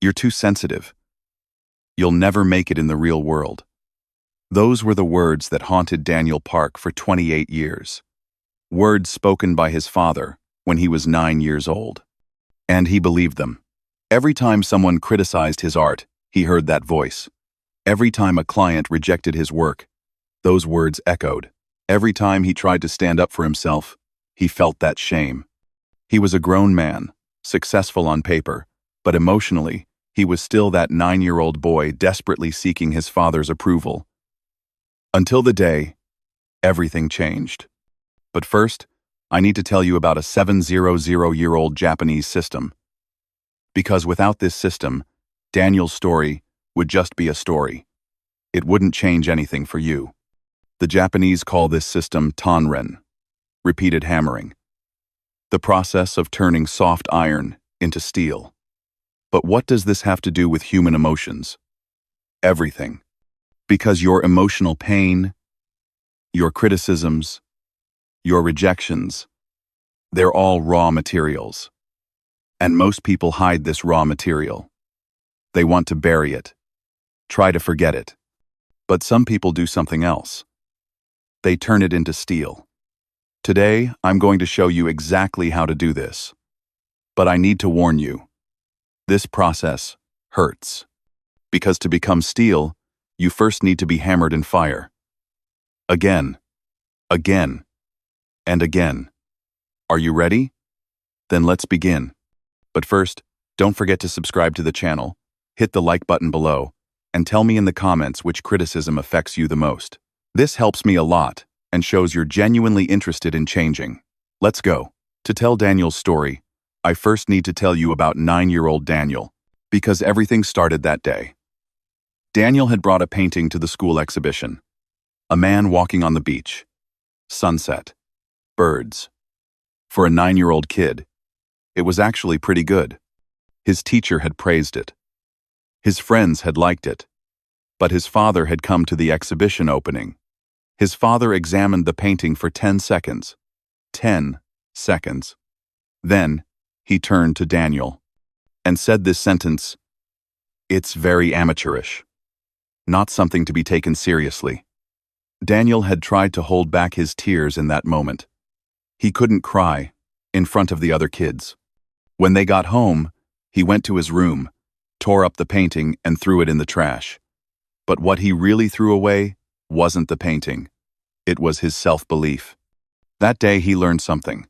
You're too sensitive. You'll never make it in the real world. Those were the words that haunted Daniel Park for 28 years. Words spoken by his father when he was 9 years old. And he believed them. Every time someone criticized his art, he heard that voice. Every time a client rejected his work, those words echoed. Every time he tried to stand up for himself, he felt that shame. He was a grown man, successful on paper, but emotionally, he was still that 9-year-old boy desperately seeking his father's approval. Until the day, everything changed. But first, I need to tell you about a 700-year-old Japanese system. Because without this system, Daniel's story would just be a story. It wouldn't change anything for you. The Japanese call this system Tanren, repeated hammering. The process of turning soft iron into steel. But what does this have to do with human emotions? Everything. Because your emotional pain, your criticisms, your rejections, they're all raw materials. And most people hide this raw material. They want to bury it, try to forget it. But some people do something else. They turn it into steel. Today, I'm going to show you exactly how to do this. But I need to warn you, this process hurts. Because to become steel, you first need to be hammered in fire. Again, again, and again. Are you ready? Then let's begin. But first, don't forget to subscribe to the channel, hit the like button below, and tell me in the comments which criticism affects you the most. This helps me a lot and shows you're genuinely interested in changing. Let's go. To tell Daniel's story, I first need to tell you about 9-year-old Daniel, because everything started that day. Daniel had brought a painting to the school exhibition. A man walking on the beach. Sunset. Birds. For a 9-year-old kid, it was actually pretty good. His teacher had praised it. His friends had liked it. But his father had come to the exhibition opening. His father examined the painting for 10 seconds. 10 seconds. Then, he turned to Daniel and said this sentence, "It's very amateurish. Not something to be taken seriously." Daniel had tried to hold back his tears in that moment. He couldn't cry in front of the other kids. When they got home, he went to his room, tore up the painting and threw it in the trash. But what he really threw away wasn't the painting. It was his self-belief. That day he learned something.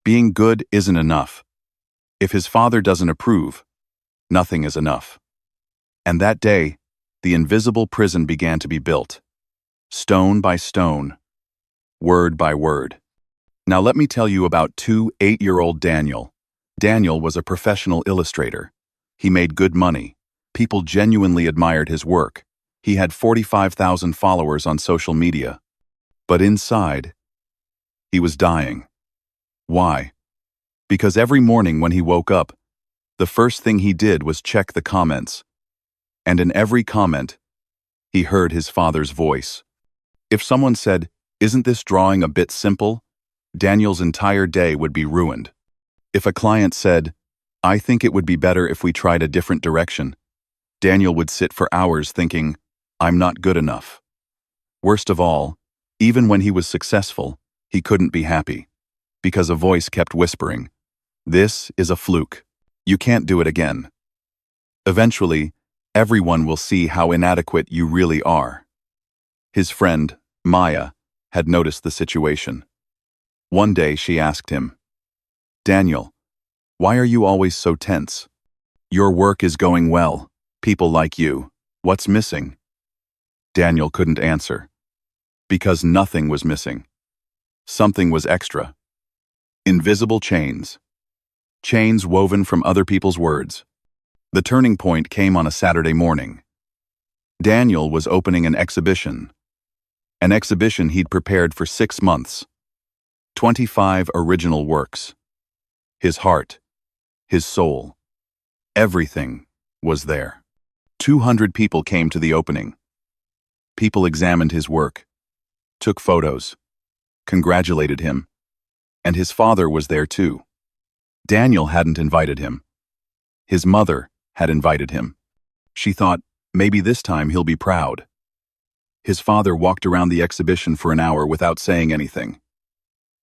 Being good isn't enough. If his father doesn't approve, nothing is enough. And that day, the invisible prison began to be built. Stone by stone, word by word. Now let me tell you about 8-year-old Daniel. Daniel was a professional illustrator. He made good money. People genuinely admired his work. He had 45,000 followers on social media. But inside, he was dying. Why? Because every morning when he woke up, the first thing he did was check the comments. And in every comment, he heard his father's voice. If someone said, "Isn't this drawing a bit simple?" Daniel's entire day would be ruined. If a client said, "I think it would be better if we tried a different direction," Daniel would sit for hours thinking, "I'm not good enough." Worst of all, even when he was successful, he couldn't be happy. Because a voice kept whispering, "This is a fluke. You can't do it again." Eventually, everyone will see how inadequate you really are. His friend, Maya, had noticed the situation. One day she asked him, "Daniel, why are you always so tense? Your work is going well. People like you. What's missing?" Daniel couldn't answer. Because nothing was missing. Something was extra. Invisible chains. Chains woven from other people's words. The turning point came on a Saturday morning. Daniel was opening an exhibition. An exhibition he'd prepared for 6 months. 25 original works. His heart, his soul, everything was there. 200 people came to the opening. People examined his work, took photos, congratulated him, and his father was there too. Daniel hadn't invited him. His mother had invited him. She thought, maybe this time he'll be proud. His father walked around the exhibition for an hour without saying anything.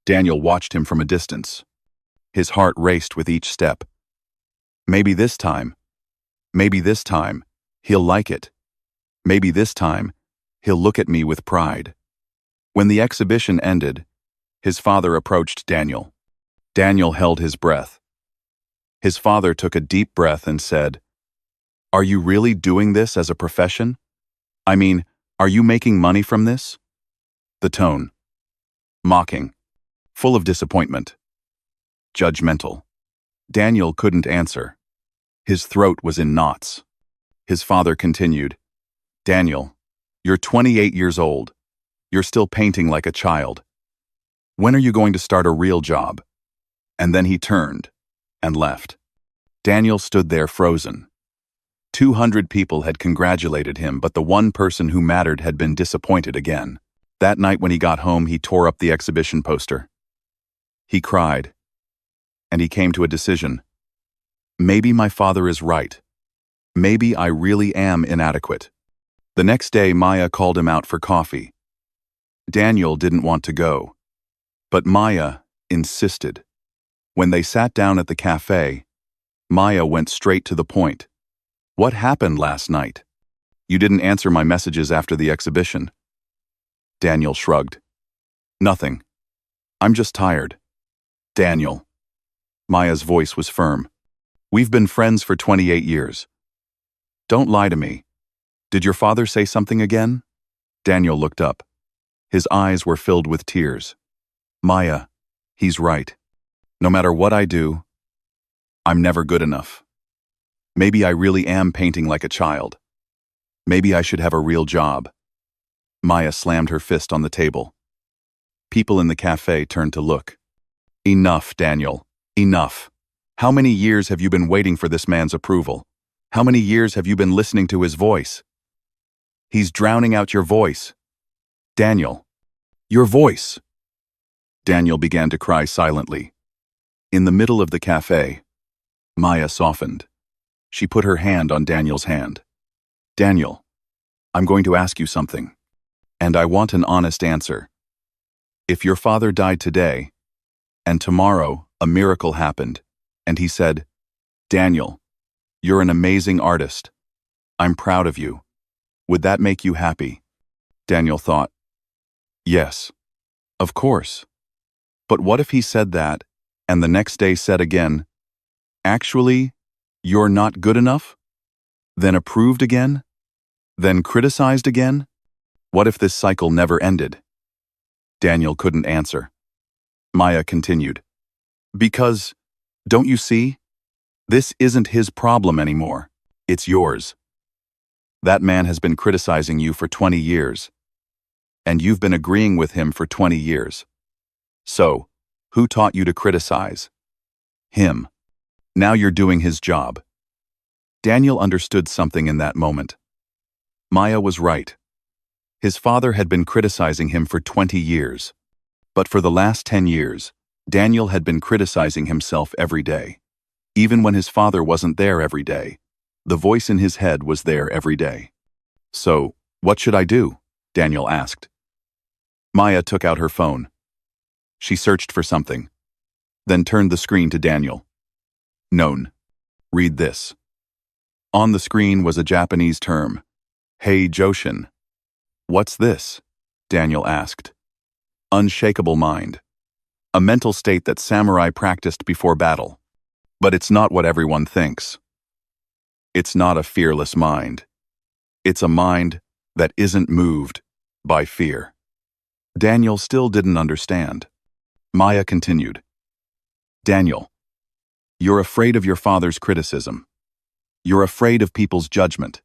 Daniel watched him from a distance. His heart raced with each step. Maybe this time, he'll like it. Maybe this time, he'll look at me with pride. When the exhibition ended, his father approached Daniel. Daniel held his breath. His father took a deep breath and said, "Are you really doing this as a profession? I mean, are you making money from this?" The tone. Mocking. Full of disappointment. Judgmental. Daniel couldn't answer. His throat was in knots. His father continued, "Daniel, you're 28 years old. You're still painting like a child. When are you going to start a real job?" And then he turned and left. Daniel stood there frozen. 200 people had congratulated him, but the one person who mattered had been disappointed again. That night when he got home, he tore up the exhibition poster. He cried, and he came to a decision. Maybe my father is right. Maybe I really am inadequate. The next day, Maya called him out for coffee. Daniel didn't want to go, but Maya insisted. When they sat down at the cafe, Maya went straight to the point. "What happened last night? You didn't answer my messages after the exhibition." Daniel shrugged. "Nothing. I'm just tired." "Daniel." Maya's voice was firm. "We've been friends for 28 years. Don't lie to me. Did your father say something again?" Daniel looked up. His eyes were filled with tears. "Maya, he's right. No matter what I do, I'm never good enough. Maybe I really am painting like a child. Maybe I should have a real job." Maya slammed her fist on the table. People in the cafe turned to look. "Enough, Daniel. Enough. How many years have you been waiting for this man's approval? How many years have you been listening to his voice? He's drowning out your voice. Daniel, your voice." Daniel began to cry silently. In the middle of the cafe, Maya softened. She put her hand on Daniel's hand. "Daniel, I'm going to ask you something, and I want an honest answer. If your father died today, and tomorrow a miracle happened, and he said, 'Daniel, you're an amazing artist. I'm proud of you,' would that make you happy?" Daniel thought, "Yes, of course. But what if he said that, and the next day said again, 'Actually, you're not good enough?' Then approved again? Then criticized again? What if this cycle never ended?" Daniel couldn't answer. Maya continued, "Because, don't you see? This isn't his problem anymore. It's yours. That man has been criticizing you for 20 years. And you've been agreeing with him for 20 years. So, who taught you to criticize? Him. Now you're doing his job." Daniel understood something in that moment. Maya was right. His father had been criticizing him for 20 years. But for the last 10 years, Daniel had been criticizing himself every day. Even when his father wasn't there every day, the voice in his head was there every day. "So, what should I do?" Daniel asked. Maya took out her phone. She searched for something, then turned the screen to Daniel. "Known. Read this." On the screen was a Japanese term, Heijōshin. "What's this?" Daniel asked. "Unshakable mind. A mental state that samurai practiced before battle. But it's not what everyone thinks. It's not a fearless mind. It's a mind that isn't moved by fear." Daniel still didn't understand. Maya continued, "Daniel, you're afraid of your father's criticism. You're afraid of people's judgment.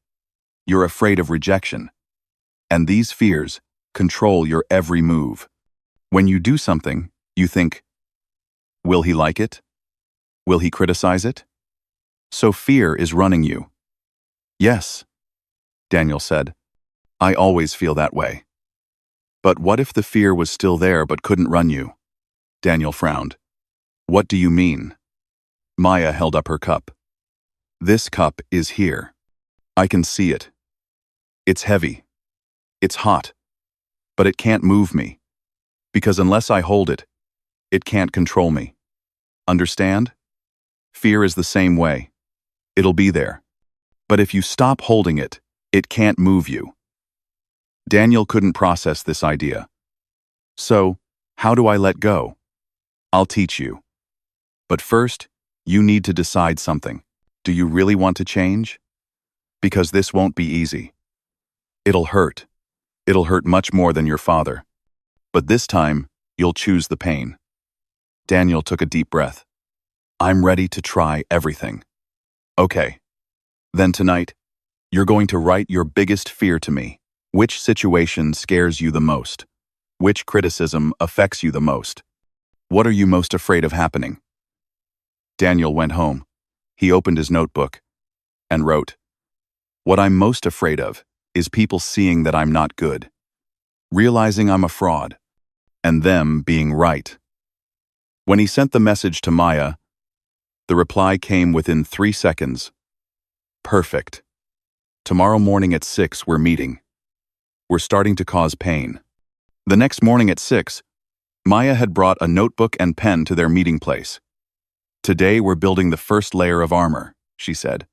You're afraid of rejection. And these fears control your every move. When you do something, you think, will he like it? Will he criticize it? So fear is running you." "Yes," Daniel said. "I always feel that way." "But what if the fear was still there but couldn't run you?" Daniel frowned. "What do you mean?" Maya held up her cup. This cup is here. I can see it. It's heavy. It's hot. But it can't move me. Because unless I hold it, it can't control me. Understand? Fear is the same way. It'll be there. But if you stop holding it, it can't move you. Daniel couldn't process this idea. So, how do I let go? I'll teach you. But first, you need to decide something. Do you really want to change? Because this won't be easy. It'll hurt. It'll hurt much more than your father. But this time, you'll choose the pain. Daniel took a deep breath. I'm ready to try everything. Okay. Then tonight, you're going to write your biggest fear to me. Which situation scares you the most? Which criticism affects you the most? What are you most afraid of happening? Daniel went home. He opened his notebook and wrote, What I'm most afraid of is people seeing that I'm not good, realizing I'm a fraud, and them being right. When he sent the message to Maya, the reply came within 3 seconds. Perfect. Tomorrow morning at 6, we're meeting. We're starting to cause pain. The next morning at 6, Maya had brought a notebook and pen to their meeting place. Today we're building the first layer of armor, she said.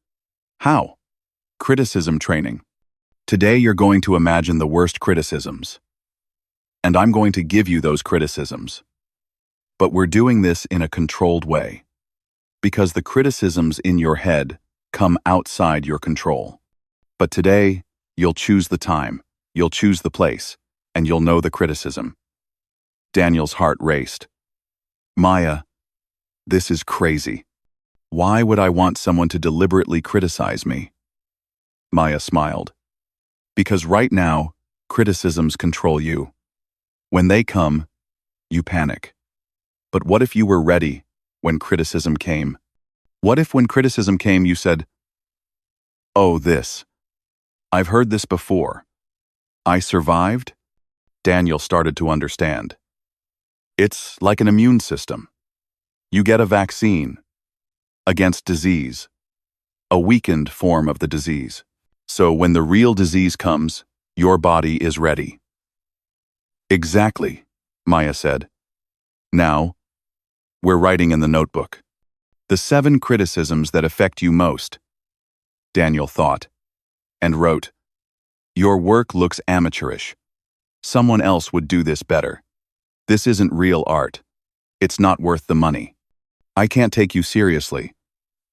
How? Criticism training. Today you're going to imagine the worst criticisms. And I'm going to give you those criticisms. But we're doing this in a controlled way. Because the criticisms in your head come outside your control. But today, you'll choose the time, you'll choose the place, and you'll know the criticism. Daniel's heart raced. Maya, this is crazy. Why would I want someone to deliberately criticize me? Maya smiled. Because right now, criticisms control you. When they come, you panic. But what if you were ready when criticism came? What if when criticism came you said, Oh, this. I've heard this before. I survived? Daniel started to understand. It's like an immune system. You get a vaccine against disease, a weakened form of the disease. So when the real disease comes, your body is ready. Exactly, Maya said. Now, we're writing in the notebook. The 7 criticisms that affect you most. Daniel thought, and wrote, Your work looks amateurish. Someone else would do this better. This isn't real art. It's not worth the money. I can't take you seriously.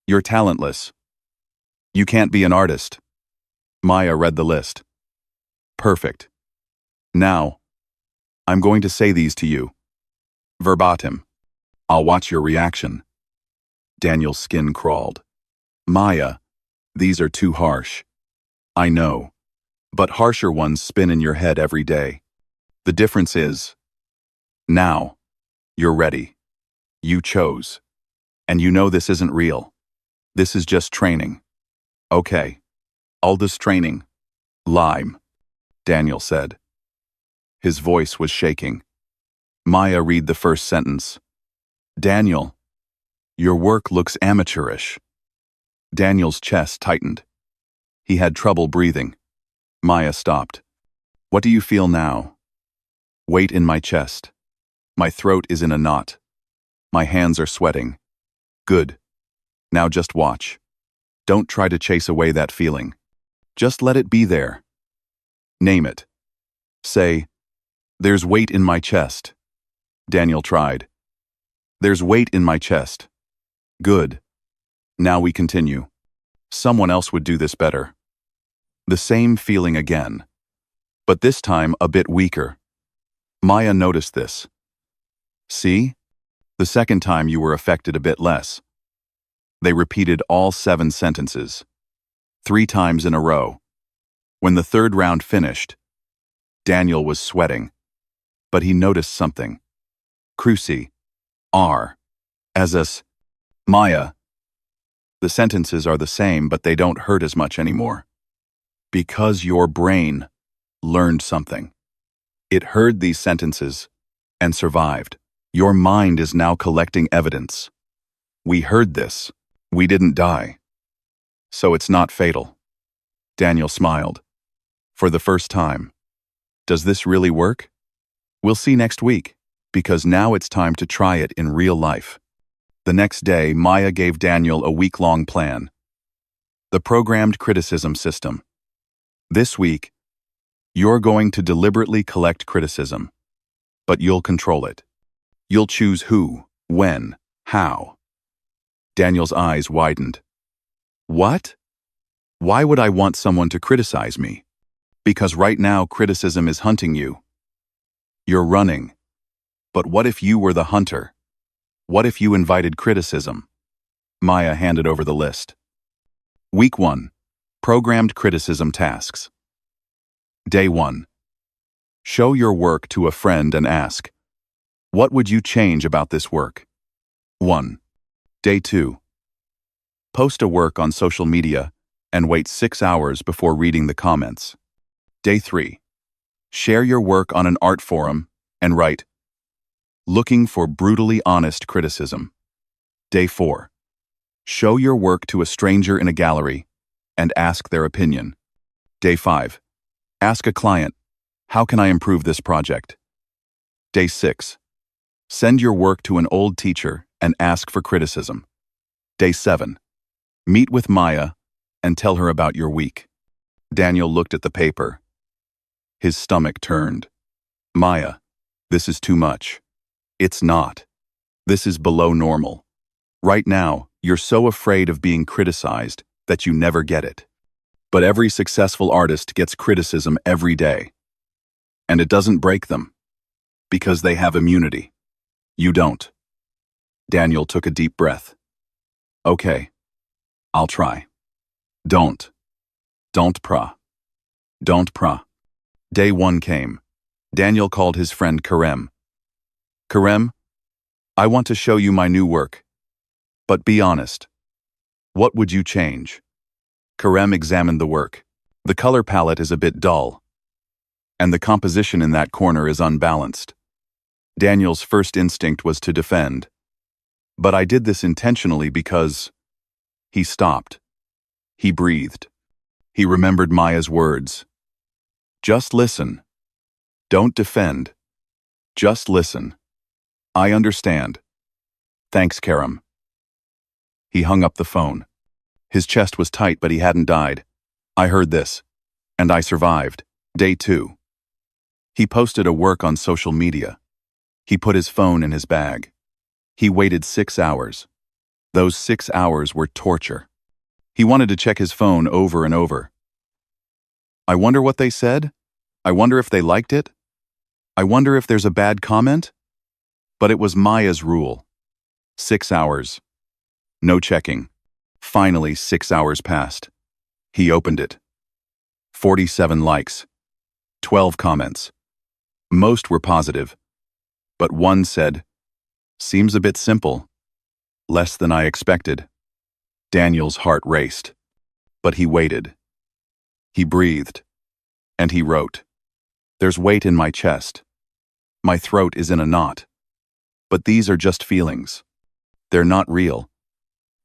You're talentless. You can't be an artist. Maya read the list. Perfect. Now, I'm going to say these to you. Verbatim. I'll watch your reaction. Daniel's skin crawled. Maya, these are too harsh. I know. But harsher ones spin in your head every day. The difference is, now, you're ready. You chose. And you know this isn't real. This is just training. Okay. All this training. Lime, Daniel said. His voice was shaking. Maya read the first sentence. Daniel, your work looks amateurish. Daniel's chest tightened. He had trouble breathing. Maya stopped. What do you feel now? Weight in my chest. My throat is in a knot. My hands are sweating. Good. Now just watch. Don't try to chase away that feeling. Just let it be there. Name it. Say, there's weight in my chest. Daniel tried. There's weight in my chest. Good. Now we continue. Someone else would do this better. The same feeling again. But this time a bit weaker. Maya noticed this. See? The second time you were affected a bit less. They repeated all 7 sentences. 3 times in a row. When the third round finished, Daniel was sweating. But he noticed something. Cruci. R. As us. Maya. The sentences are the same, but they don't hurt as much anymore. Because your brain learned something. It heard these sentences and survived. Your mind is now collecting evidence. We heard this. We didn't die. So it's not fatal. Daniel smiled. For the first time. Does this really work? We'll see next week, because now it's time to try it in real life. The next day, Maya gave Daniel a week-long plan. The programmed criticism system. This week, you're going to deliberately collect criticism, but you'll control it. You'll choose who, when, how. Daniel's eyes widened. What? Why would I want someone to criticize me? Because right now criticism is hunting you. You're running. But what if you were the hunter? What if you invited criticism? Maya handed over the list. Week 1. Programmed criticism tasks. Day 1. Show your work to a friend and ask, what would you change about this work? 1. Day 2. Post a work on social media and wait 6 hours before reading the comments. Day 3. Share your work on an art forum and write, looking for brutally honest criticism. Day 4. Show your work to a stranger in a gallery and ask their opinion. Day 5. Ask a client, how can I improve this project? Day 6. Send your work to an old teacher and ask for criticism. Day 7. Meet with Maya and tell her about your week. Daniel looked at the paper. His stomach turned. Maya, this is too much. It's not. This is below normal. Right now, you're so afraid of being criticized that you never get it. But every successful artist gets criticism every day. And it doesn't break them. Because they have immunity. You don't. Daniel took a deep breath. Okay. I'll try. Don't. Don't pra. Don't pra. Day 1 came. Daniel called his friend Karem. Karem, I want to show you my new work. But be honest. What would you change? Karem examined the work. The color palette is a bit dull. And the composition in that corner is unbalanced. Daniel's first instinct was to defend. But I did this intentionally because... He stopped. He breathed. He remembered Maya's words. Just listen. Don't defend. Just listen. I understand. Thanks, Karem. He hung up the phone. His chest was tight, but he hadn't died. I heard this. And I survived. Day 2. He posted a work on social media. He put his phone in his bag. He waited 6 hours. Those 6 hours were torture. He wanted to check his phone over and over. I wonder what they said? I wonder if they liked it? I wonder if there's a bad comment? But it was Maya's rule. 6 hours. No checking. Finally, 6 hours passed. He opened it. 47 likes. 12 comments. Most were positive. But one said, seems a bit simple. Less than I expected. Daniel's heart raced. But he waited. He breathed. And he wrote. There's weight in my chest. My throat is in a knot. But these are just feelings. They're not real.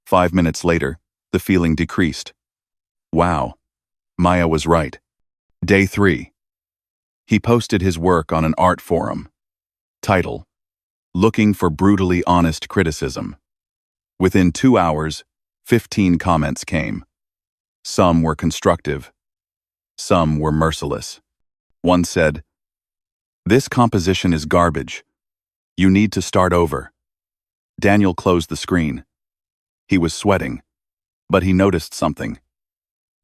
5 minutes later, the feeling decreased. Wow. Maya was right. Day 3. He posted his work on an art forum. Title: Looking for brutally honest criticism. Within 2 hours, 15 comments came. Some were constructive. Some were merciless. One said, "This composition is garbage. You need to start over." Daniel closed the screen. He was sweating, but he noticed something.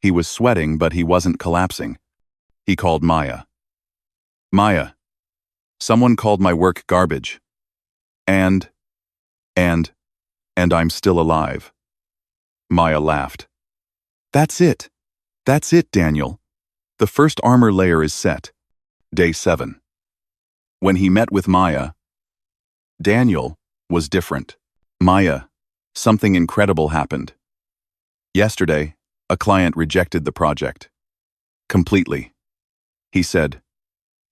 He was sweating, but he wasn't collapsing. He called Maya. "Maya, someone called my work garbage. And I'm still alive." Maya laughed. That's it, Daniel. The first armor layer is set. Day 7. When he met with Maya, Daniel was different. Maya, something incredible happened. Yesterday, a client rejected the project. Completely. He said,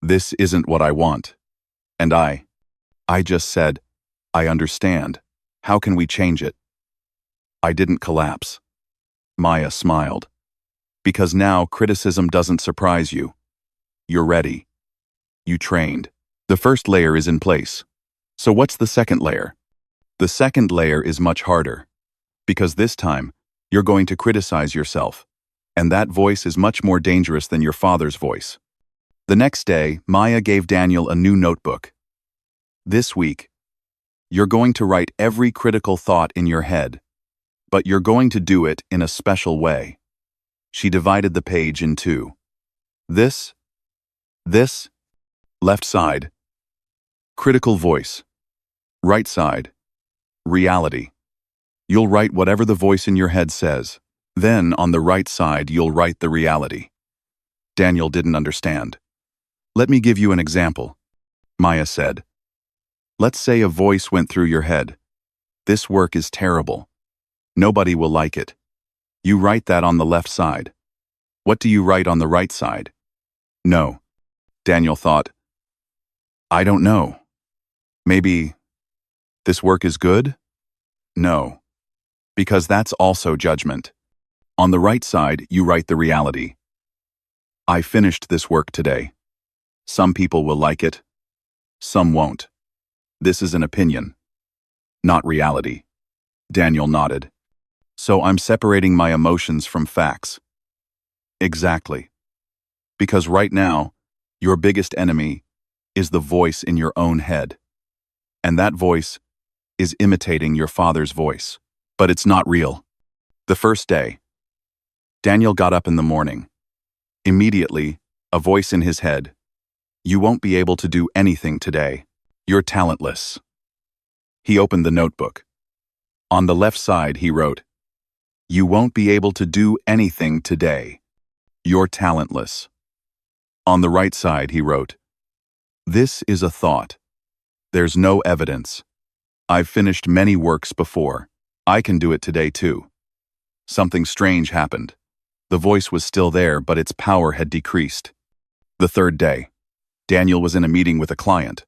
"This isn't what I want." And I just said, "I understand. How can we change it?" I didn't collapse. Maya smiled. Because now criticism doesn't surprise you. You're ready. You trained. The first layer is in place. So what's the second layer? The second layer is much harder. Because this time, you're going to criticize yourself. And that voice is much more dangerous than your father's voice. The next day, Maya gave Daniel a new notebook. This week, you're going to write every critical thought in your head, but you're going to do it in a special way. She divided the page in two. This, left side, critical voice. Right side, reality. You'll write whatever the voice in your head says. Then, on the right side, you'll write the reality. Daniel didn't understand. Let me give you an example, Maya said. Let's say a voice went through your head. This work is terrible. Nobody will like it. You write that on the left side. What do you write on the right side? No. Daniel thought, I don't know. Maybe, this work is good? No. Because that's also judgment. On the right side, you write the reality. I finished this work today. Some people will like it. Some won't. This is an opinion, not reality. Daniel nodded. So I'm separating my emotions from facts. Exactly. Because right now, your biggest enemy is the voice in your own head. And that voice is imitating your father's voice. But it's not real. The first day, Daniel got up in the morning. Immediately, a voice in his head. You won't be able to do anything today. You're talentless. He opened the notebook. On the left side, he wrote, You won't be able to do anything today. You're talentless. On the right side, he wrote, This is a thought. There's no evidence. I've finished many works before. I can do it today too. Something strange happened. The voice was still there, but its power had decreased. The third day, Daniel was in a meeting with a client.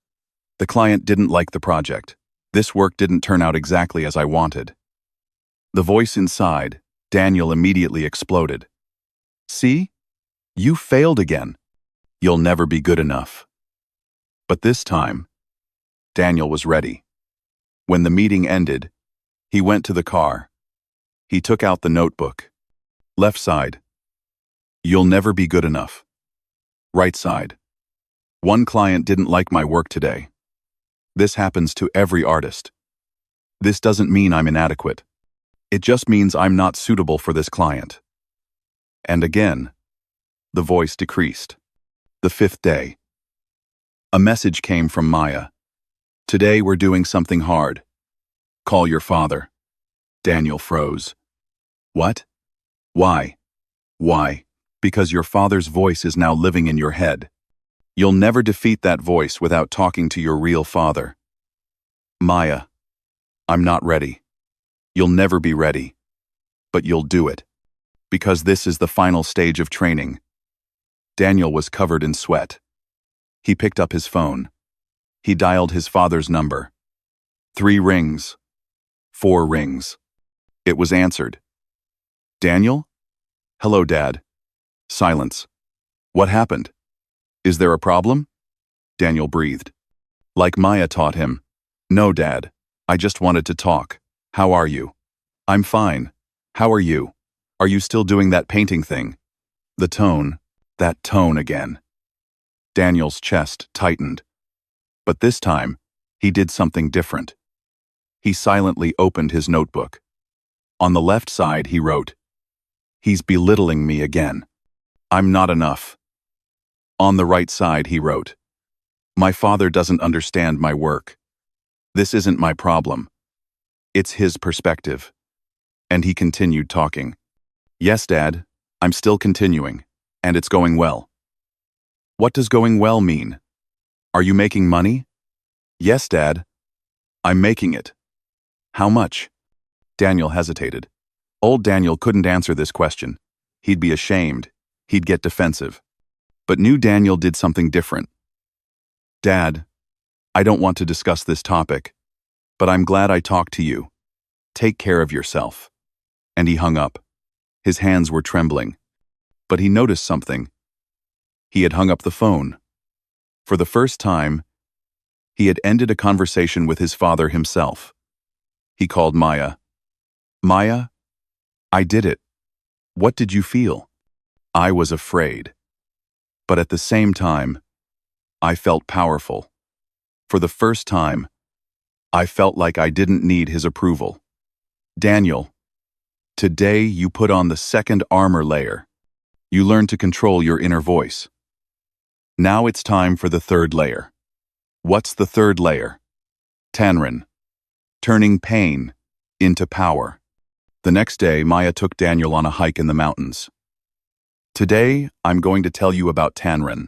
The client didn't like the project. This work didn't turn out exactly as I wanted. The voice inside, Daniel immediately exploded. See? You failed again. You'll never be good enough. But this time, Daniel was ready. When the meeting ended, he went to the car. He took out the notebook. Left side. You'll never be good enough. Right side. One client didn't like my work today. This happens to every artist. This doesn't mean I'm inadequate. It just means I'm not suitable for this client. And again, the voice decreased. The fifth day. A message came from Maya. Today we're doing something hard. Call your father. Daniel froze. What? Why? Why? Because your father's voice is now living in your head. You'll never defeat that voice without talking to your real father. Maya, I'm not ready. You'll never be ready. But you'll do it. Because this is the final stage of training. Daniel was covered in sweat. He picked up his phone. He dialed his father's number. 3 rings. 4 rings. It was answered. Daniel? Hello, Dad. Silence. What happened? Is there a problem? Daniel breathed. Like Maya taught him. No, Dad. I just wanted to talk. How are you? I'm fine. How are you? Are you still doing that painting thing? The tone. That tone again. Daniel's chest tightened. But this time, he did something different. He silently opened his notebook. On the left side, he wrote, He's belittling me again. I'm not enough. On the right side, he wrote, My father doesn't understand my work. This isn't my problem. It's his perspective. And he continued talking. Yes, Dad, I'm still continuing, and it's going well. What does going well mean? Are you making money? Yes, Dad. I'm making it. How much? Daniel hesitated. Old Daniel couldn't answer this question. He'd be ashamed. He'd get defensive. But new Daniel did something different. Dad, I don't want to discuss this topic, but I'm glad I talked to you. Take care of yourself. And he hung up. His hands were trembling. But he noticed something. He had hung up the phone. For the first time, he had ended a conversation with his father himself. He called Maya. Maya, I did it. What did you feel? I was afraid. But at the same time, I felt powerful. For the first time, I felt like I didn't need his approval. Daniel, today you put on the second armor layer. You learn to control your inner voice. Now it's time for the third layer. What's the third layer? Tanren. Turning pain into power. The next day, Maya took Daniel on a hike in the mountains. Today, I'm going to tell you about Tanren,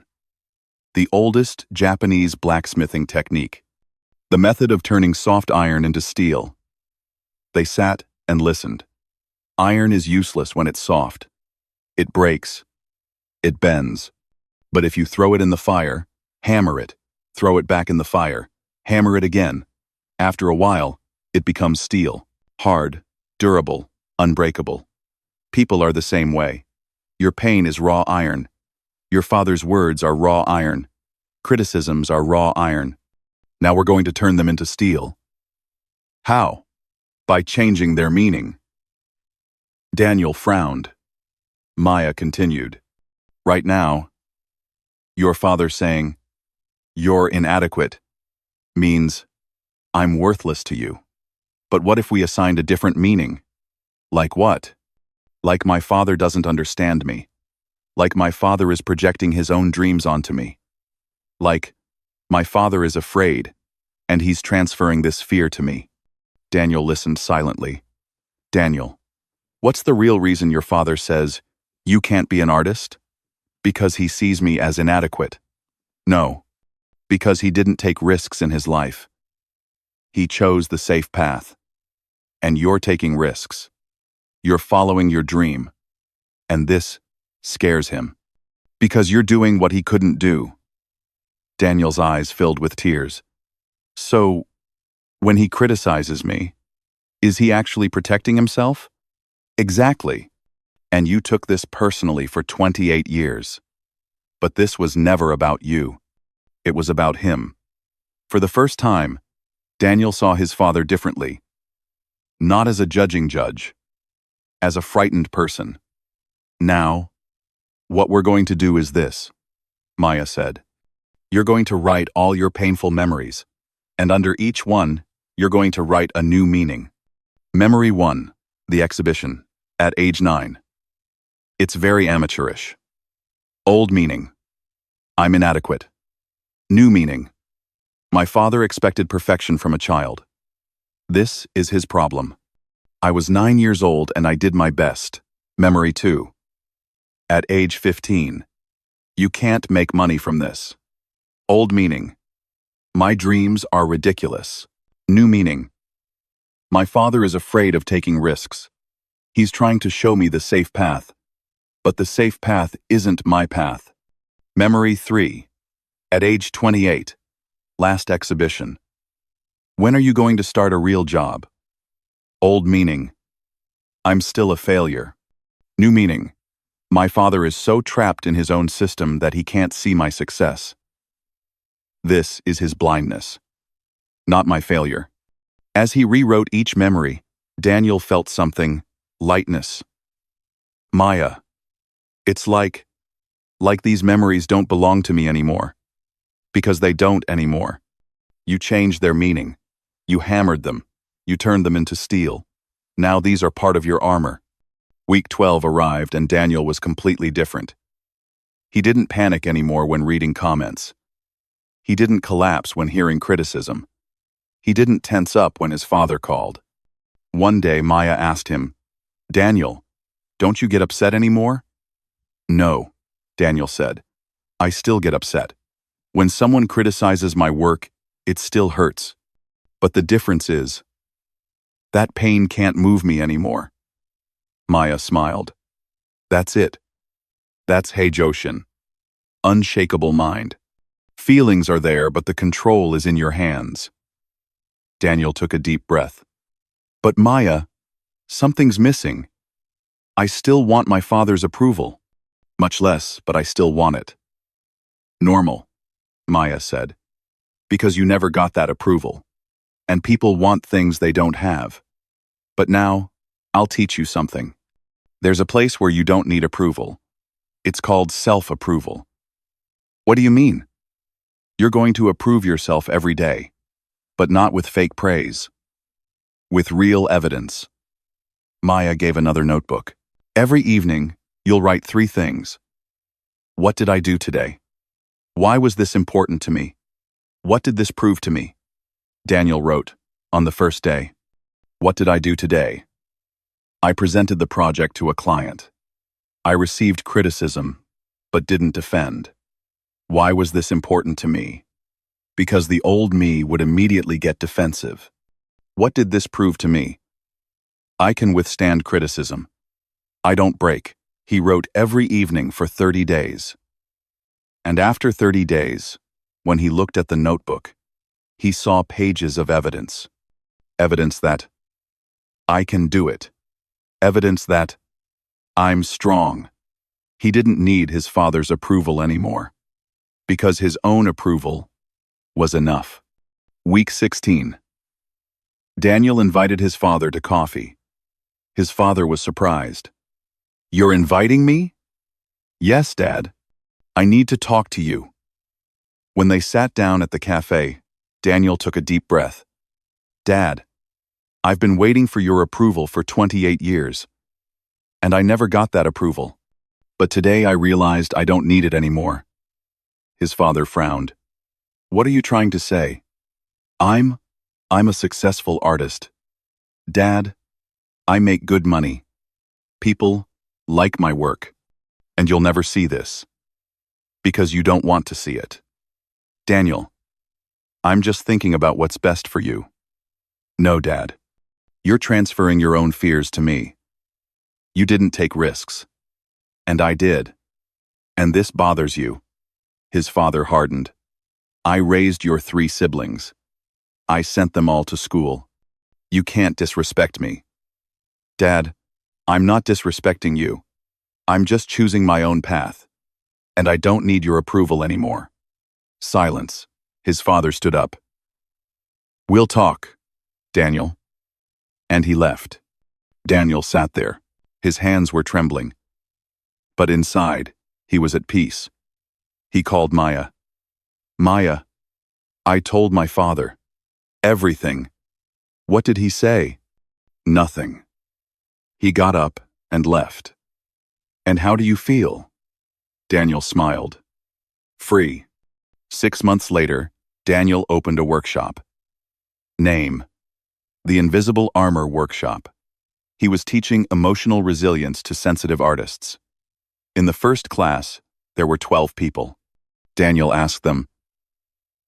the oldest Japanese blacksmithing technique, the method of turning soft iron into steel. They sat and listened. Iron is useless when it's soft. It breaks. It bends. But if you throw it in the fire, hammer it, throw it back in the fire, hammer it again, after a while, it becomes steel, hard, durable, unbreakable. People are the same way. Your pain is raw iron. Your father's words are raw iron. Criticisms are raw iron. Now we're going to turn them into steel. How? By changing their meaning. Daniel frowned. Maya continued. Right now, your father saying, "You're inadequate," means, "I'm worthless to you." But what if we assigned a different meaning? Like what? Like my father doesn't understand me. Like my father is projecting his own dreams onto me. Like, my father is afraid, and he's transferring this fear to me. Daniel listened silently. Daniel, what's the real reason your father says, "You can't be an artist"? Because he sees me as inadequate. No, because he didn't take risks in his life. He chose the safe path. And you're taking risks. You're following your dream. And this scares him. Because you're doing what he couldn't do. Daniel's eyes filled with tears. So, when he criticizes me, is he actually protecting himself? Exactly. And you took this personally for 28 years. But this was never about you. It was about him. For the first time, Daniel saw his father differently. Not as a judging judge. As a frightened person. Now, what we're going to do is this, Maya said. You're going to write all your painful memories, and under each one, you're going to write a new meaning. Memory 1, the exhibition, at age 9. It's very amateurish. Old meaning. I'm inadequate. New meaning. My father expected perfection from a child. This is his problem. I was 9 years old and I did my best. Memory 2. At age 15. You can't make money from this. Old meaning. My dreams are ridiculous. New meaning. My father is afraid of taking risks. He's trying to show me the safe path. But the safe path isn't my path. Memory 3. At age 28. Last exhibition. When are you going to start a real job? Old meaning. I'm still a failure. New meaning. My father is so trapped in his own system that he can't see my success. This is his blindness. Not my failure. As he rewrote each memory, Daniel felt something, lightness. Maya. It's like these memories don't belong to me anymore. Because they don't anymore. You changed their meaning. You hammered them. You turned them into steel. Now these are part of your armor. Week 12 arrived and Daniel was completely different. He didn't panic anymore when reading comments. He didn't collapse when hearing criticism. He didn't tense up when his father called. One day Maya asked him, "Daniel, don't you get upset anymore?" "No," Daniel said. "I still get upset. When someone criticizes my work, it still hurts. But the difference is, that pain can't move me anymore." Maya smiled. That's it. That's Heijōshin. Unshakable mind. Feelings are there, but the control is in your hands. Daniel took a deep breath. But Maya, something's missing. I still want my father's approval. Much less, but I still want it. Normal, Maya said. Because you never got that approval. And people want things they don't have. But now, I'll teach you something. There's a place where you don't need approval. It's called self-approval. What do you mean? You're going to approve yourself every day, but not with fake praise. With real evidence. Maya gave another notebook. Every evening, you'll write 3 things. What did I do today? Why was this important to me? What did this prove to me? Daniel wrote, on the first day. What did I do today? I presented the project to a client. I received criticism, but didn't defend. Why was this important to me? Because the old me would immediately get defensive. What did this prove to me? I can withstand criticism. I don't break, he wrote every evening for 30 days. And after 30 days, when he looked at the notebook, he saw pages of evidence. Evidence that I can do it. Evidence that I'm strong. He didn't need his father's approval anymore, because his own approval was enough. Week 16. Daniel invited his father to coffee. His father was surprised. You're inviting me? Yes, Dad. I need to talk to you. When they sat down at the cafe, Daniel took a deep breath. Dad, I've been waiting for your approval for 28 years. And I never got that approval. But today I realized I don't need it anymore. His father frowned. What are you trying to say? I'm a successful artist. Dad, I make good money. People like my work. And you'll never see this. Because you don't want to see it. Daniel, I'm just thinking about what's best for you. No, Dad. You're transferring your own fears to me. You didn't take risks. And I did. And this bothers you. His father hardened. I raised your 3 siblings. I sent them all to school. You can't disrespect me. Dad, I'm not disrespecting you. I'm just choosing my own path. And I don't need your approval anymore. Silence. His father stood up. We'll talk, Daniel. And he left. Daniel sat there. His hands were trembling. But inside, he was at peace. He called Maya. Maya, I told my father. Everything. What did he say? Nothing. He got up and left. And how do you feel? Daniel smiled. Free. 6 months later, Daniel opened a workshop. Name: The Invisible Armor Workshop. He was teaching emotional resilience to sensitive artists. In the first class, there were 12 people. Daniel asked them,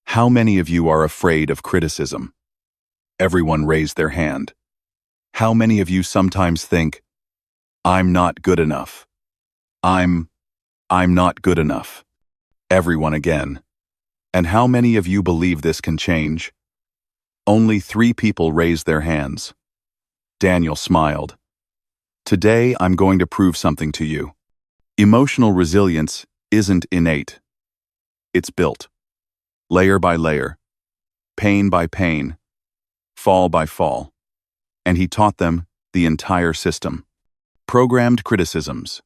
how many of you are afraid of criticism? Everyone raised their hand. How many of you sometimes think, I'm not good enough? I'm not good enough. Everyone again. And how many of you believe this can change? Only 3 people raised their hands. Daniel smiled. Today I'm going to prove something to you. Emotional resilience isn't innate. It's built. Layer by layer. Pain by pain. Fall by fall. And he taught them the entire system. Programmed criticisms.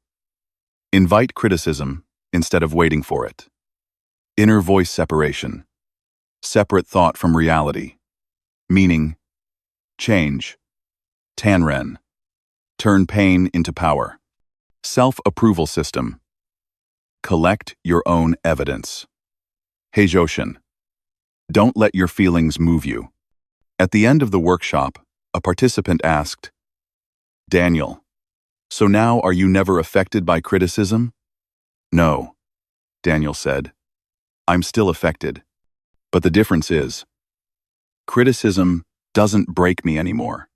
Invite criticism instead of waiting for it. Inner voice separation. Separate thought from reality. Meaning. Change. Tanren. Turn pain into power. Self-approval system. Collect your own evidence. Heijōshin. Don't let your feelings move you. At the end of the workshop, a participant asked, Daniel, so now are you never affected by criticism? No, Daniel said. I'm still affected. But the difference is, criticism doesn't break me anymore.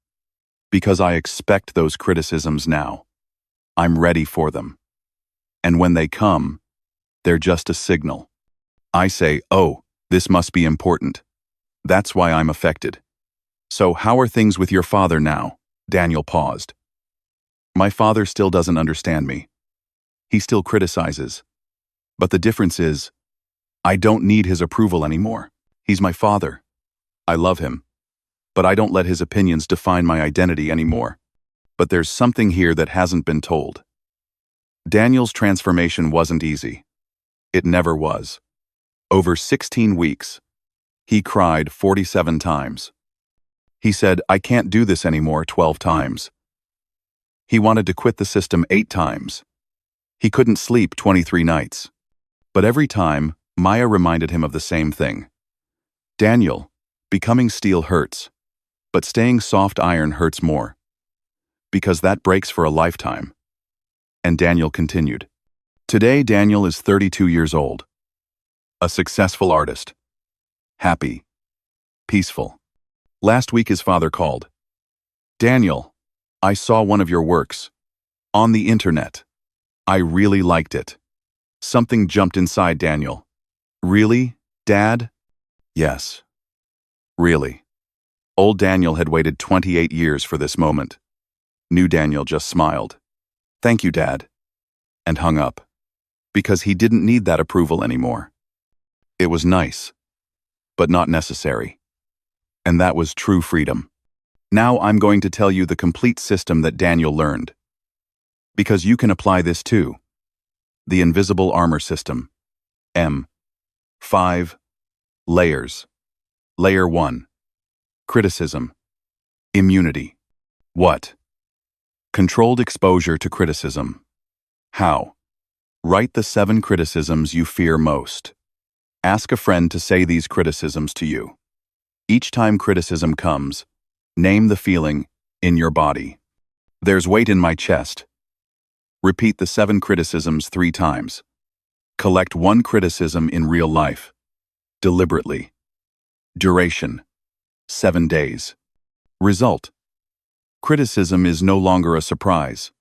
Because I expect those criticisms now. I'm ready for them. And when they come, they're just a signal. I say, oh, this must be important. That's why I'm affected. So how are things with your father now? Daniel paused. My father still doesn't understand me. He still criticizes. But the difference is, I don't need his approval anymore. He's my father. I love him. But I don't let his opinions define my identity anymore. But there's something here that hasn't been told. Daniel's transformation wasn't easy. It never was. Over 16 weeks, he cried 47 times. He said, I can't do this anymore 12 times. He wanted to quit the system 8 times. He couldn't sleep 23 nights. But every time, Maya reminded him of the same thing. Daniel, becoming steel hurts, but staying soft iron hurts more. Because that breaks for a lifetime. And Daniel continued. Today, Daniel is 32 years old. A successful artist. Happy. Peaceful. Last week his father called. Daniel, I saw one of your works. On the internet. I really liked it. Something jumped inside Daniel. Really, Dad? Yes. Really. Old Daniel had waited 28 years for this moment. New Daniel just smiled. Thank you, Dad. And hung up. Because he didn't need that approval anymore. It was nice, but not necessary. And that was true freedom. Now I'm going to tell you the complete system that Daniel learned. Because you can apply this too. The invisible armor system. M. 5 layers. Layer 1. Criticism. Immunity. What? Controlled exposure to criticism. How? Write the 7 criticisms you fear most. Ask a friend to say these criticisms to you. Each time criticism comes, name the feeling in your body. There's weight in my chest. Repeat the 7 criticisms 3 times. Collect 1 criticism in real life. Deliberately. Duration. 7 days. Result. Criticism is no longer a surprise.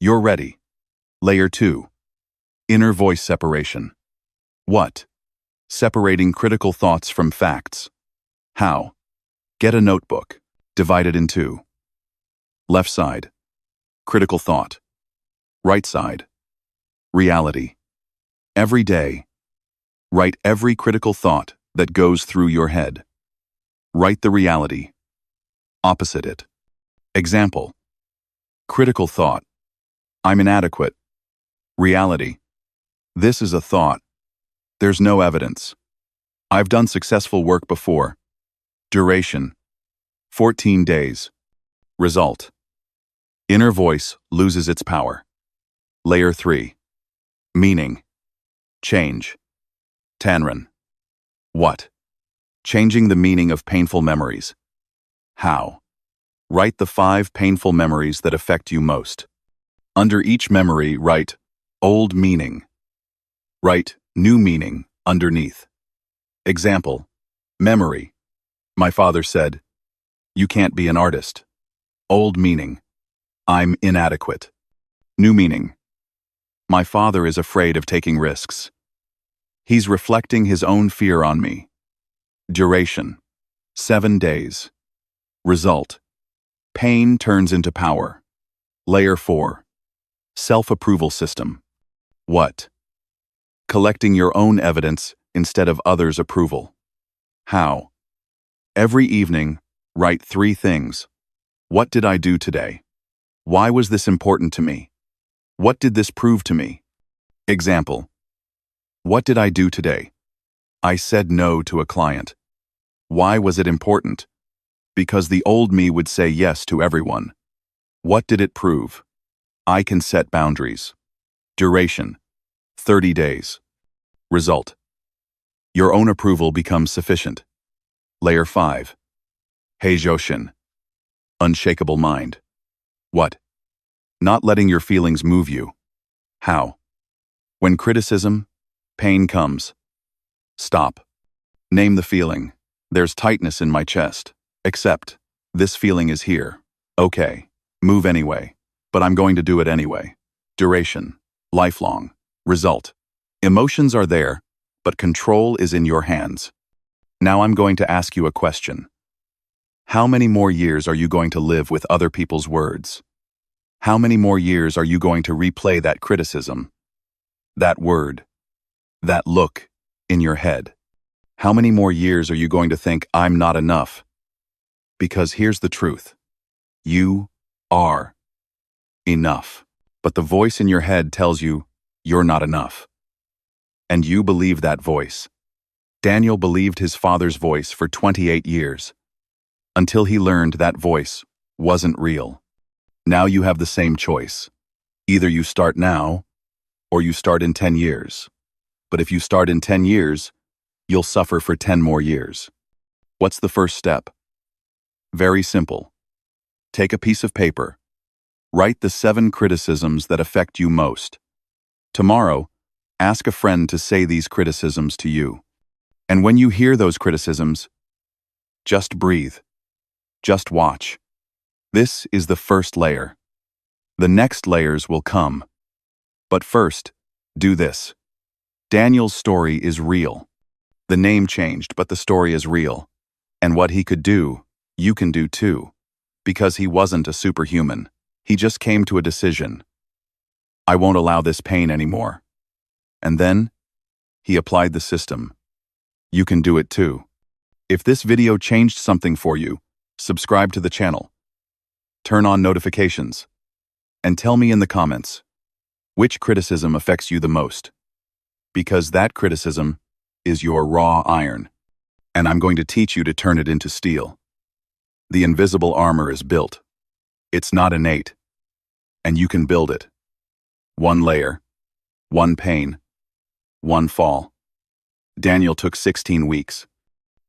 You're ready. Layer 2. Inner voice separation. What? Separating critical thoughts from facts. How? Get a notebook. Divide it in 2. Left side. Critical thought. Right side. Reality. Every day. Write every critical thought that goes through your head. Write the reality. Opposite it. Example. Critical thought. I'm inadequate. Reality. This is a thought. There's no evidence. I've done successful work before. Duration. 14 days. Result. Inner voice loses its power. Layer 3. Meaning. Change. Tanren. What? Changing the meaning of painful memories. How? Write the 5 painful memories that affect you most. Under each memory, write old meaning. Write new meaning underneath. Example. Memory. My father said, you can't be an artist. Old meaning. I'm inadequate. New meaning. My father is afraid of taking risks. He's reflecting his own fear on me. Duration. 7 days. Result. Pain turns into power. Layer 4. Self-approval system. What? Collecting your own evidence instead of others' approval. How? Every evening, write 3 things. What did I do today? Why was this important to me? What did this prove to me? Example. What did I do today? I said no to a client. Why was it important? Because the old me would say yes to everyone. What did it prove? I can set boundaries. Duration. 30 days. Result. Your own approval becomes sufficient. Layer 5. Heijōshin. Unshakable mind. What? Not letting your feelings move you. How? When criticism, pain comes. Stop. Name the feeling. There's tightness in my chest. Accept. This feeling is here. Okay. Move anyway. But I'm going to do it anyway. Duration. Lifelong. Result. Emotions are there, but control is in your hands. Now I'm going to ask you a question. How many more years are you going to live with other people's words? How many more years are you going to replay that criticism, that word, that look in your head? How many more years are you going to think, I'm not enough? Because here's the truth. You are enough. But the voice in your head tells you you're not enough. And you believe that voice. Daniel believed his father's voice for 28 years, until he learned that voice wasn't real. Now you have the same choice. Either you start now, or you start in 10 years. But if you start in 10 years, you'll suffer for 10 more years. What's the first step? Very simple. Take a piece of paper. Write the 7 criticisms that affect you most. Tomorrow, ask a friend to say these criticisms to you. And when you hear those criticisms, just breathe. Just watch. This is the first layer. The next layers will come. But first, do this. Daniel's story is real. The name changed, but the story is real. And what he could do, you can do too. Because he wasn't a superhuman. He just came to a decision. I won't allow this pain anymore. And then, he applied the system. You can do it too. If this video changed something for you, subscribe to the channel. Turn on notifications. And tell me in the comments, which criticism affects you the most? Because that criticism is your raw iron. And I'm going to teach you to turn it into steel. The invisible armor is built. It's not innate. And you can build it. One layer, one pain, one fall. Daniel took 16 weeks.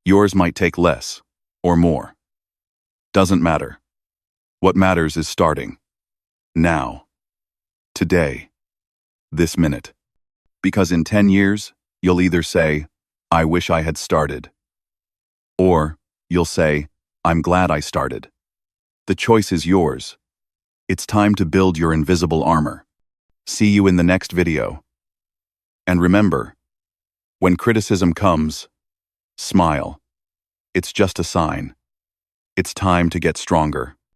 Yours might take less, or more. Doesn't matter. What matters is starting. Now. Today. This minute. Because in 10 years, you'll either say, I wish I had started. Or, you'll say, I'm glad I started. The choice is yours. It's time to build your invisible armor. See you in the next video. And remember, when criticism comes, smile. It's just a sign. It's time to get stronger.